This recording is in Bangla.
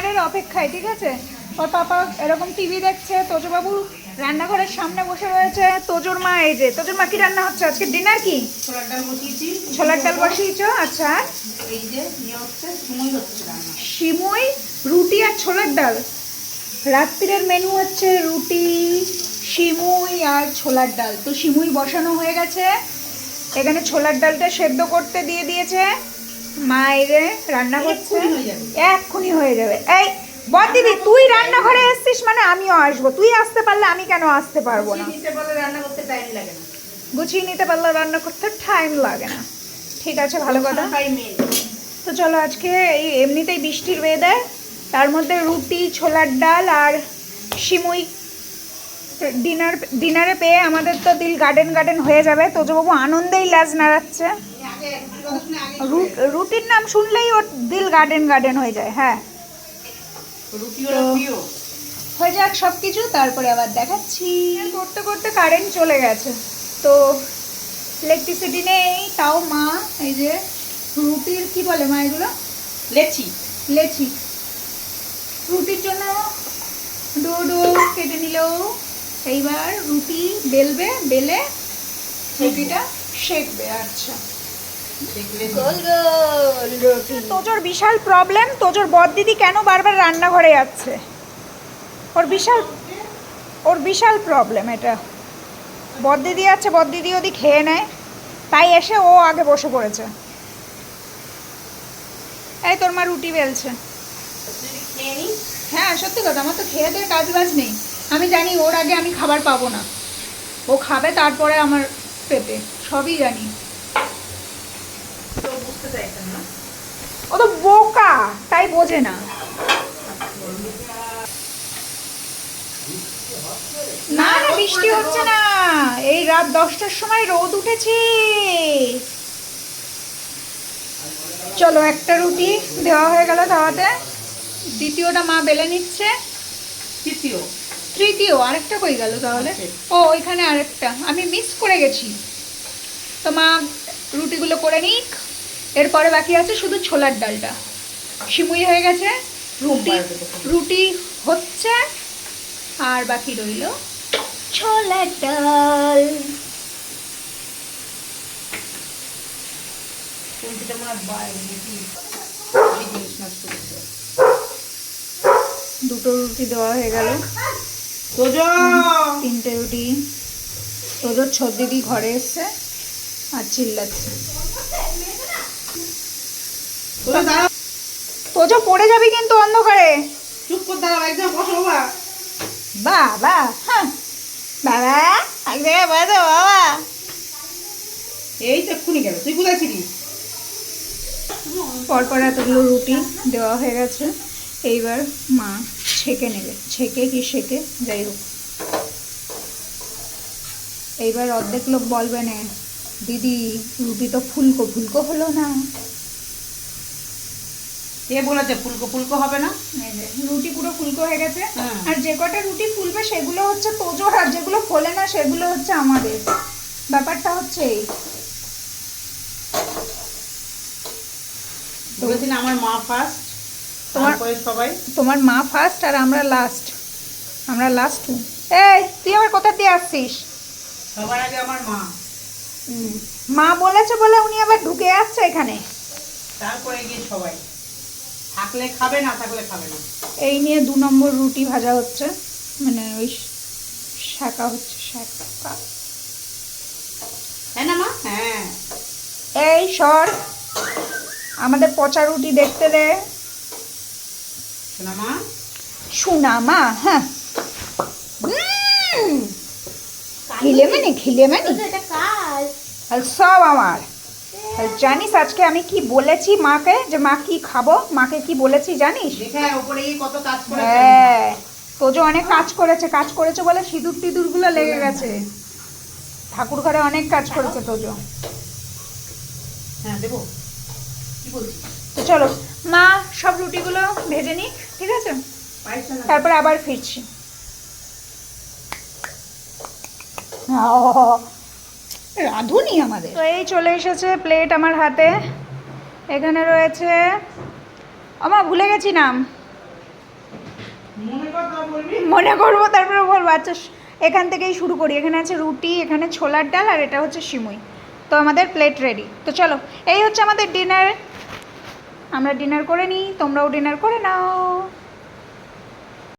ডিনারের অপেক্ষায়, ঠিক আছে? ওর পাপা এরকম টিভি দেখছে, তোজবাবু রান্নাঘরের সামনে বসে রয়েছে, তোজোর মা এই যে। তোজোর মা কি রান্না হচ্ছে আজকে? ডিনার কি? ছোলার ডাল বসিয়েছি। ছোলার ডাল বসিয়েছো? আচ্ছা। এই যে ইয়ে হচ্ছে, সিমুই হচ্ছে রান্না। সিমুই, রুটি আর ছোলার ডাল। রাত্রিরের মেনু হচ্ছে রুটি, সিমুই আর ছোলার ডাল। তো সিমুই বসানো হয়ে গেছে, এখানে ছোলার ডালটা সেদ্ধ করতে দিয়ে দিয়েছে মায়েরে, রান্না করছে। এক্ষুনি হয়ে যাবে। এই বল দিদি, তুই রান্নাঘরে এসছিস মানে আমিও আসবো। তুই আসতে পারলে আমি কেন আসতে পারবো না? রান্না করতে টাইম লাগে না। গুছিয়ে নিতে পারলে রান্না করতে টাইম লাগে না, ঠিক আছে, ভালো কথা। তো চলো, আজকে এই এমনিতেই বৃষ্টির ওয়েদার, তার মধ্যে রুটি, ছোলার ডাল আর সিমুই ডিনারে পেয়ে আমাদের তো দিল গার্ডেন গার্ডেন হয়ে যাবে। তোজবাবু আনন্দেই লাজ নাড়াচ্ছে। রুটির নাম শুনলেই ওর দিল গার্ডেন গার্ডেন হয়ে যায়। হ্যাঁ, হয়ে যাক সব কিছু, তারপরে আবার দেখাচ্ছি। করতে করতে কারেন্ট চলে গেছে, তো ইলেকট্রিসিটি নেই, তাও মা এই যে রুটির কি বলে মা এগুলো, লেচি লেচি, রুটির জন্য ডো ডো কেটে নিল। এইবার রুটি বেলবে, বেলে রুটিটা সেঁকবে। আচ্ছা, তোজোর বিশাল প্রবলেম। তোজোর বড়দিদি কেন বারবার রান্নাঘরে যাচ্ছে, ওর বিশাল প্রবলেম এটা। বড়দিদি আছে, বড়দিদি ওদি খেয়ে নেয়, তাই এসে ও আগে বসে পড়েছে। এই তোর মা রুটি বেলছে। হ্যাঁ সত্যি কথা, আমার তো খেয়ে দিয়ে কাজ বাজ নেই। আমি জানি ওর আগে আমি খাবার পাবো না, ও খাবে তারপরে আমার পেটে, সবই জানি। ও তো বোকা, তাই বোঝে না। না না, বৃষ্টি হচ্ছে না, এই রাত 10টার সময় রোদ উঠেছে। চলো, একটা রুটি দেওয়া হয়ে গেল তাওয়াতে, দ্বিতীয়টা মা বেলে নিচ্ছে। তৃতীয় আরেকটা কই গেল তাহলে? ও ওইখানে আরেকটা আমি মিস করে গেছি। তো মা রুটিগুলো করে নিক, এরপরে বাকি আছে শুধু ছোলার ডালটা। সিমুই হয়ে গেছে, রুটি হচ্ছে, আর বাকি রইল ছোলার ডাল। দুটো রুটি দেওয়া হয়ে গেল, তিনটে রুটি। তোজোর ছদ্দিদি ঘরে এসছে আর চিল্লাচ্ছে। তোজো পড়ে যাবি কিন্তু অন্ধকারে। চুপ করে দাঁড়াও, একদম বসো বাবা। বাবা, হ্যাঁ বাবা, এক জায়গায় বসে বাবা। এই তো এক্ষুনি গেল, তুই কোথায় ছিলিস? পরপর এতগুলো রুটি দেওয়া হয়ে গেছে, এইবার মা ছেঁকে নেবে, ছেঁকে কি সেঁকে যাই হোক। এইবার অর্ধেক লোক বলবে না, দিদি রুটি তো ফুলকো ফুলকো হলো না। কে বলেছে ফুলকো ফুলকো হবে না? রুটি পুরো ফুলকো হয়ে গেছে, আর যে কটা রুটি ফুলবে সেগুলো হচ্ছে তোজোর, আর যেগুলো ফোলে না সেগুলো হচ্ছে আমাদের। ব্যাপারটা হচ্ছে এই। বলেছি না আমার মা ফার্স্ট, তারপরে সবাই। তোমার মা ফার্স্ট আর আমরা লাস্ট, আমরা লাস্ট। এই তুই আবার কোথা দিয়ে আসছিস? সবার আগে আমার মা। মা বলেছে বলে উনি আবার ঢুকে যাচ্ছে এখানে। তারপরে গিয়ে সবাই, থাকলে খাবে, না থাকলে খাবে না। এই নিয়ে 2 নম্বর রুটি ভাজা হচ্ছে, মানে ওই শাঁকা হচ্ছে, শাঁকা। হ্যাঁ না মা? হ্যাঁ। এই সর, আমাদের পচা রুটি দেখতে দে। শোনা মা, শোনা মা, হ্যাঁ। খিলে মানে আর সব আমার। আর জানিস আজকে আমি কি বলেছি মাকে, যে মা কি খাবো, মাকে কি বলেছি জানিস? হ্যাঁ, তোজো অনেক কাজ করেছে বলে সিঁদুর টিঁদুর গুলো লেগে গেছে। ঠাকুর ঘরে অনেক কাজ করেছে তোজো। হ্যাঁ দেবো, কি বলছিস? তো চলো মা সব রুটিগুলো ভেজে নিক, ঠিক আছে, তারপরে আবার ফিরছি। রাঁধুনি আমাদের। তো এই চলে এসেছে প্লেট আমার হাতে, এখানে রয়েছে, আমা ভুলে গেছি নাম, মনে কথা বলবি। মনে করবো তারপরে বলবো। আচ্ছা এখান থেকেই শুরু করি। এখানে আছে রুটি, এখানে ছোলার ডাল, আর এটা হচ্ছে সিমুই। তো আমাদের প্লেট রেডি। তো চলো, এই হচ্ছে আমাদের ডিনার। আমরা ডিনার করে নিই, তোমরাও ডিনার করে নাও।